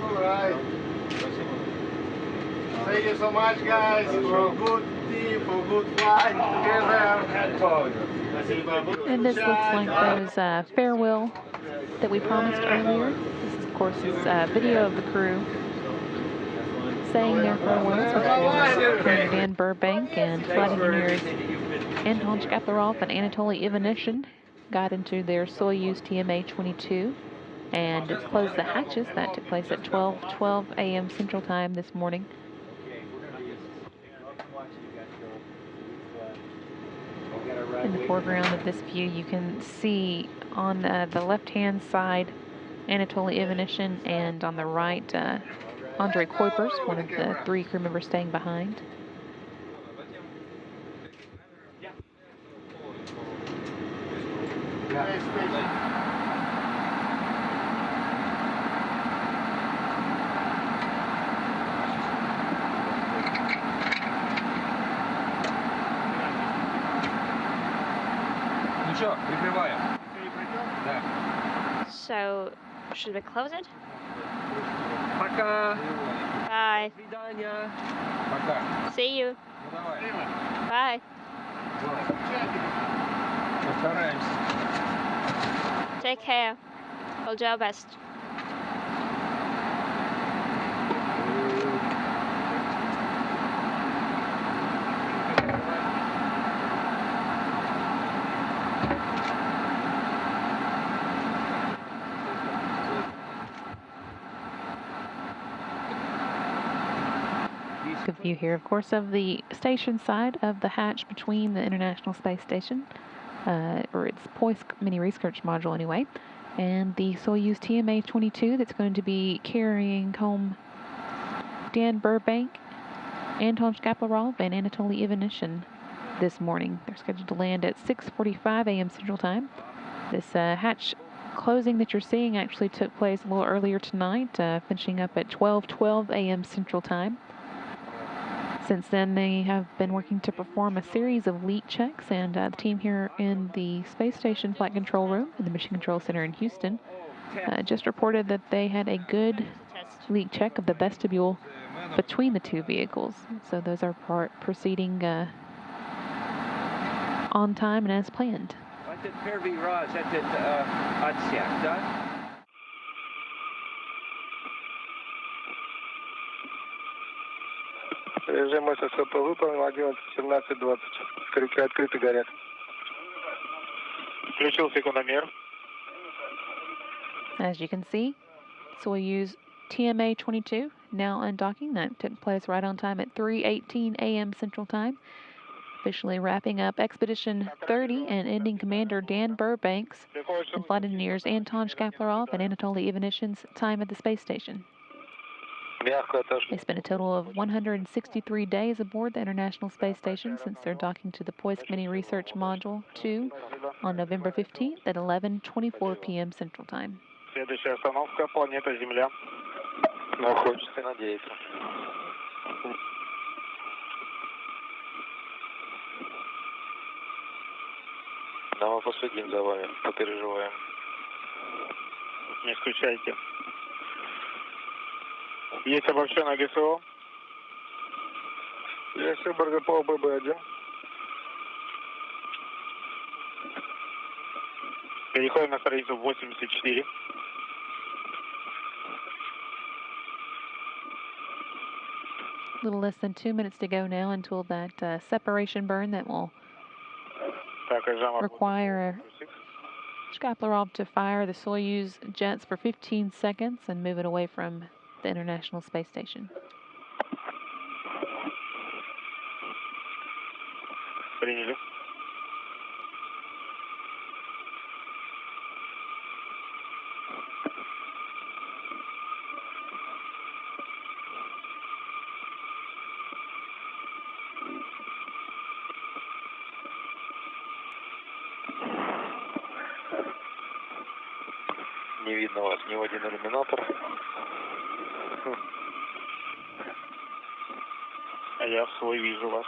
All right. Thank you so much, guys, for a good team, for a good flight together. And this looks like those farewell that we promised earlier. This, of course, is video of the crew saying their farewells before Commander Dan Burbank and flight engineers Anton Shkaplerov and Anatoly Ivanishin got into their Soyuz TMA-22 and closed the hatches. That took place at 12:12 a.m. Central Time this morning. In the foreground of this view, you can see on the left-hand side Anatoly Ivanishin, and on the right Andrei Kuipers, one of the 3 crew members staying behind. So, should we close it? Пока. Bye. До свидания. Пока. See you. Ну давай. Bye. Постараемся. Take care. We'll do our best. Good view here, of course, of the station side of the hatch between the International Space Station, or its Poisk Mini Research Module anyway, and the Soyuz TMA-22 that's going to be carrying home Dan Burbank, Anton Shkaplerov, and Anatoly Ivanishin this morning. They're scheduled to land at 6:45 a.m. Central Time. This hatch closing that you're seeing actually took place a little earlier tonight, finishing up at 12:12 a.m. Central Time. Since then, they have been working to perform a series of leak checks, and the team here in the Space Station Flight Control Room in the Mission Control Center in Houston just reported that they had a good leak check of the vestibule between the 2 vehicles. So those are proceeding on time and as planned. Режим ССП выполнен, 11:17:20. Крюки открыты, горят. Включил секундомер. As you can see, Soyuz TMA-22 now undocking. That took place right on time at 3:18 a.m. Central Time. Officially wrapping up Expedition 30 and ending Commander Dan Burbank's and flight engineers Anton Shkaplerov and Anatoly Ivanishin's time at the space station. They spent a total of 163 days aboard the International Space Station since their docking to the Poisk Mini Research Module 2 on November 15th at 11:24 p.m. Central Time. Следующая остановка, планета Земля. Ну, хочется надеяться. Да, мы последим за вами, попереживаем. Не исключайте. Есть обобщенное ГСО. Есть БРГПО ББ-1. Переходим на страницу 84. A little less than 2 minutes to go now until that separation burn that will require Shkaplerov to fire the Soyuz jets for 15 seconds and move it away from the International Space Station. Приняли. Не видно вас ни в один иллюминатор. А я в свой вижу вас.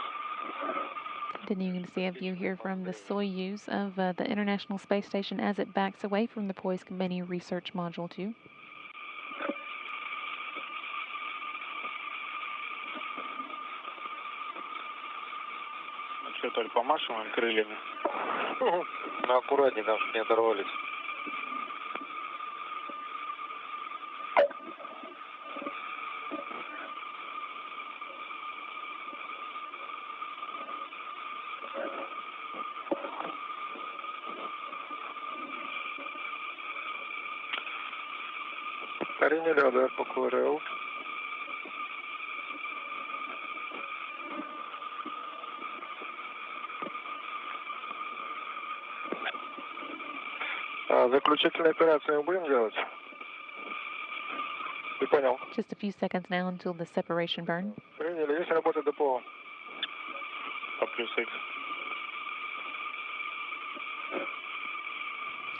Continuing to see a view here from the Soyuz of the International Space Station as it backs away from the Poisk Mini Research Module 2. Анатолий, помашиваем крыльями. Ну, аккуратнее, там, чтобы не оторвались. Приняли удар по КРЛ. Заключительную операцию мы будем делать? Ты понял? Just a few seconds now until the separation burn. Приняли. Есть работа ДПО. По плюс X.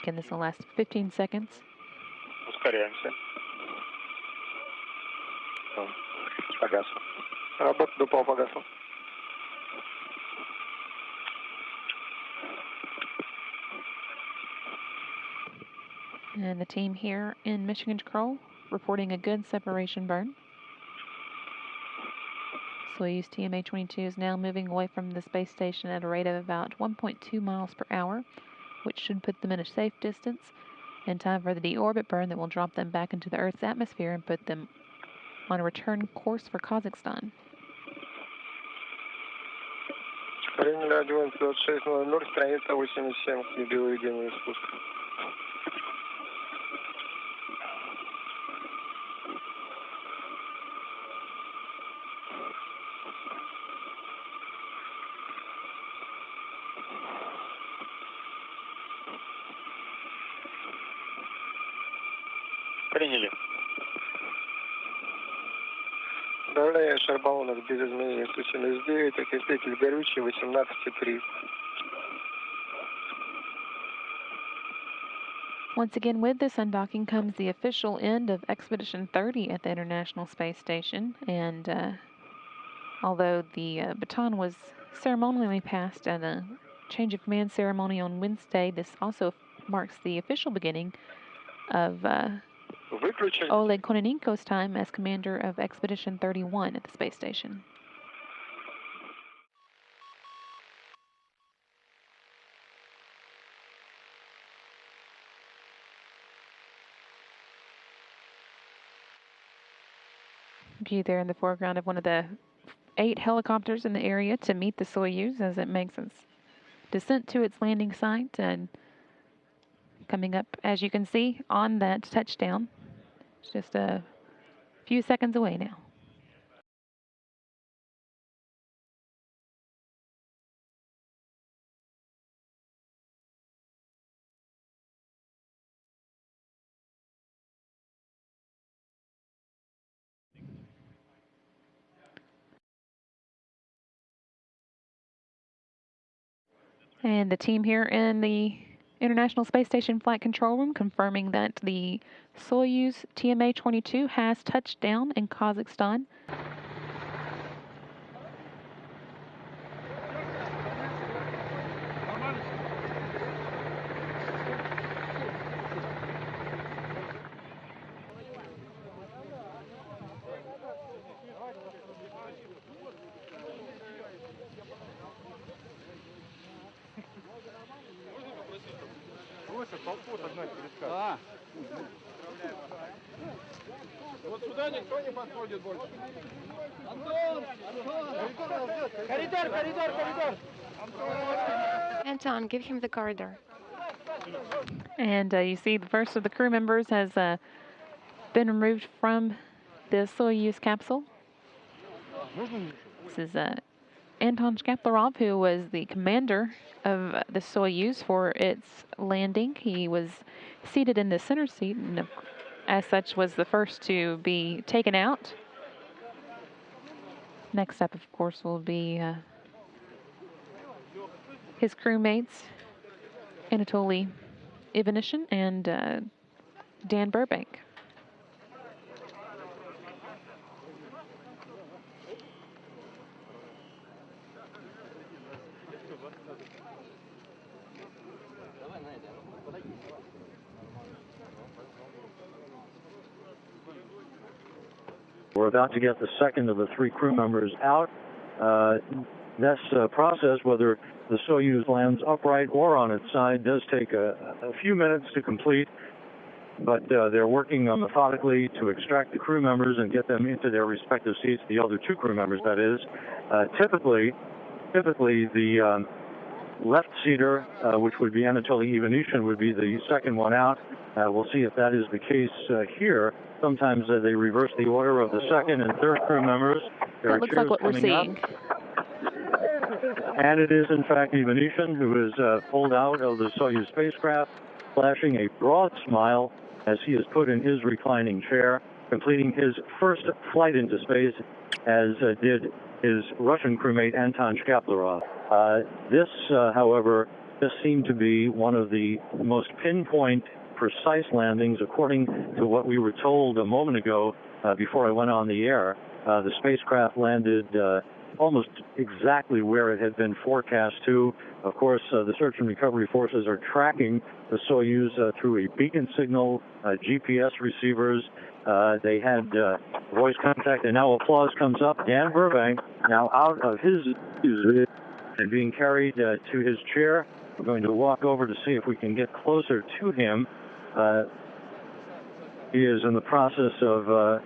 Again, this will last 15 seconds. Ускоряемся. Погасло. Работа ДПО погасла. And the team here in Mission Control reporting a good separation burn. Soyuz TMA-22 is now moving away from the space station at a rate of about 1.2 miles per hour, which should put them in a safe distance in time for the deorbit burn that will drop them back into the Earth's atmosphere and put them on a return course for Kazakhstan. Приняли 11.26.00, страница 87, видеоведение спуска. Приняли. Давление шарбаллонов без изменений 179, окислитель горючий 18,3. Once again, with this undocking comes the official end of Expedition 30 at the International Space Station. And although the baton was ceremonially passed at a change of command ceremony on Wednesday, this also marks the official beginning of Oleg Kononenko's time as commander of Expedition 31 at the space station. View there in the foreground of one of the 8 helicopters in the area to meet the Soyuz as it makes its descent to its landing site, and coming up, as you can see, on that touchdown. It's just a few seconds away now. And the team here in the International Space Station Flight Control Room confirming that the Soyuz TMA-22 has touched down in Kazakhstan. Вот сюда никто не подходит больше. Коридор! Anton, give him the corridor. And you see the first of the crew members has been removed from the Soyuz capsule. This is Anton Shkaplerov, who was the commander of the Soyuz for its landing. He was seated in the center seat and as such was the first to be taken out. Next up, of course, will be his crewmates, Anatoly Ivanishin and Dan Burbank. We're about to get the second of the 3 crew members out. this process, whether the Soyuz lands upright or on its side, does take a few minutes to complete, but they're working methodically to extract the crew members and get them into their respective seats, the other two crew members, that is. Typically, the left seater, which would be Anatoly Ivanishin, would be the second one out. We'll see if that is the case here. Sometimes they reverse the order of the second and third crew members. That looks like what we're seeing. And it is, in fact, Ivanishin who is pulled out of the Soyuz spacecraft, flashing a broad smile as he is put in his reclining chair, completing his first flight into space, as did his Russian crewmate Anton Shkaplerov. This, however, just seemed to be one of the most pinpoint, precise landings, according to what we were told a moment ago before I went on the air. The spacecraft landed almost exactly where it had been forecast to. Of course, the search and recovery forces are tracking the Soyuz through a beacon signal, GPS receivers. They had voice contact, and now applause comes up. Dan Burbank, now out of his and being carried to his chair. We're going to walk over to see if we can get closer to him. He is in the process of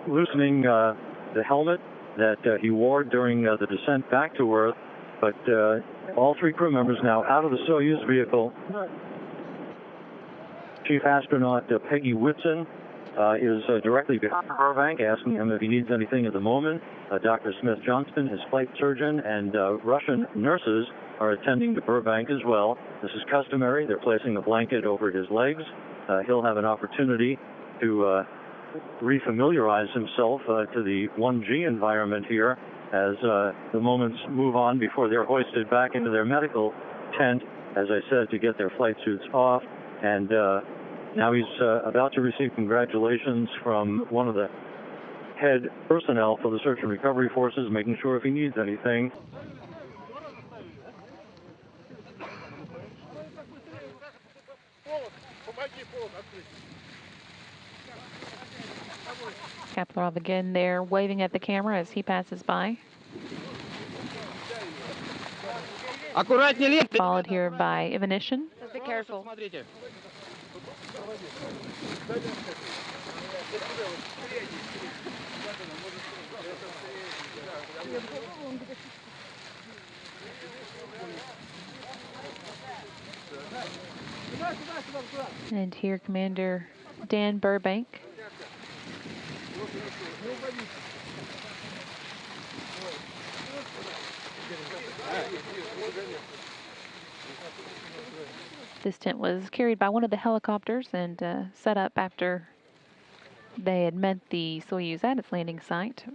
loosening the helmet that he wore during the descent back to Earth, but all three crew members now out of the Soyuz vehicle. Chief astronaut Peggy Whitson is directly behind Burbank, asking him if he needs anything at the moment. Dr. Smith Johnston, his flight surgeon, and Russian nurses are attending to Burbank as well. This is customary. They're placing a blanket over his legs. He'll have an opportunity to refamiliarize himself to the 1G environment here as the moments move on before they're hoisted back into their medical tent, as I said, to get their flight suits off. And now he's about to receive congratulations from one of the head personnel for the search and recovery forces, making sure if he needs anything. Shkaplerov again there waving at the camera as he passes by. Followed here by Ivanishin. Be careful. And here Commander Dan Burbank. This tent was carried by one of the helicopters and set up after they had met the Soyuz at its landing site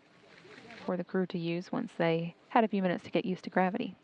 for the crew to use once they had a few minutes to get used to gravity.